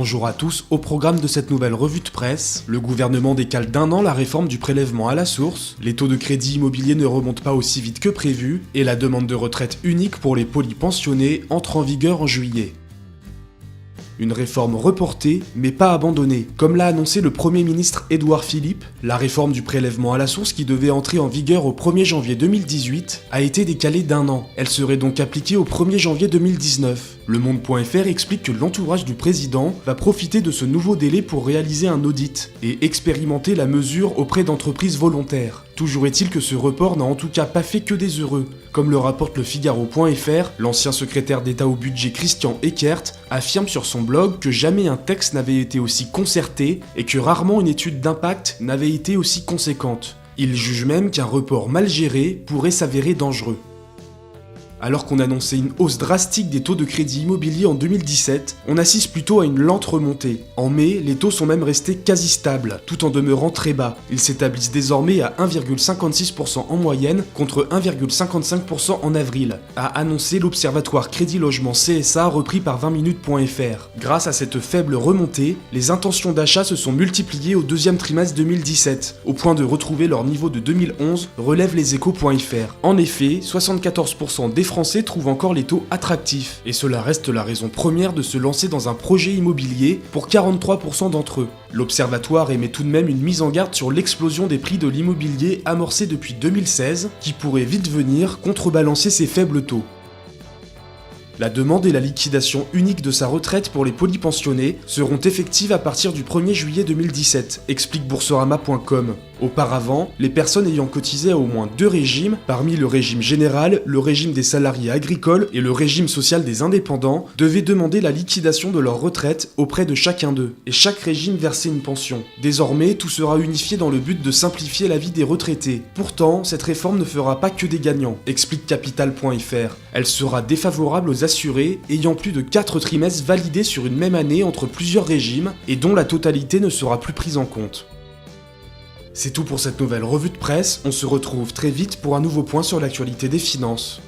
Bonjour à tous, au programme de cette nouvelle revue de presse, le gouvernement décale d'1 an la réforme du prélèvement à la source, les taux de crédit immobilier ne remontent pas aussi vite que prévu, et la demande de retraite unique pour les polypensionnés entre en vigueur en juillet. Une réforme reportée, mais pas abandonnée. Comme l'a annoncé le Premier ministre Édouard Philippe, la réforme du prélèvement à la source qui devait entrer en vigueur au 1er janvier 2018 a été décalée d'1 an. Elle serait donc appliquée au 1er janvier 2019. Le Monde.fr explique que l'entourage du président va profiter de ce nouveau délai pour réaliser un audit et expérimenter la mesure auprès d'entreprises volontaires. Toujours est-il que ce report n'a en tout cas pas fait que des heureux. Comme le rapporte le Figaro.fr, l'ancien secrétaire d'État au budget Christian Eckert affirme sur son blog que jamais un texte n'avait été aussi concerté et que rarement une étude d'impact n'avait été aussi conséquente. Il juge même qu'un report mal géré pourrait s'avérer dangereux. Alors qu'on annonçait une hausse drastique des taux de crédit immobilier en 2017, on assiste plutôt à une lente remontée. En mai, les taux sont même restés quasi stables, tout en demeurant très bas. Ils s'établissent désormais à 1,56% en moyenne, contre 1,55% en avril, a annoncé l'Observatoire Crédit Logement CSA repris par 20minutes.fr. Grâce à cette faible remontée, les intentions d'achat se sont multipliées au deuxième trimestre 2017, au point de retrouver leur niveau de 2011, relève leséchos.fr. En effet, 74% des Français trouvent encore les taux attractifs, et cela reste la raison première de se lancer dans un projet immobilier pour 43% d'entre eux. L'Observatoire émet tout de même une mise en garde sur l'explosion des prix de l'immobilier amorcée depuis 2016, qui pourrait vite venir contrebalancer ces faibles taux. La demande et la liquidation unique de sa retraite pour les polypensionnés seront effectives à partir du 1er juillet 2017, explique Boursorama.com. Auparavant, les personnes ayant cotisé à au moins 2 régimes, parmi le régime général, le régime des salariés agricoles et le régime social des indépendants, devaient demander la liquidation de leur retraite auprès de chacun d'eux, et chaque régime versait une pension. Désormais, tout sera unifié dans le but de simplifier la vie des retraités. Pourtant, cette réforme ne fera pas que des gagnants, explique Capital.fr. Elle sera défavorable aux assurés ayant plus de 4 trimestres validés sur une même année entre plusieurs régimes et dont la totalité ne sera plus prise en compte. C'est tout pour cette nouvelle revue de presse, on se retrouve très vite pour un nouveau point sur l'actualité des finances.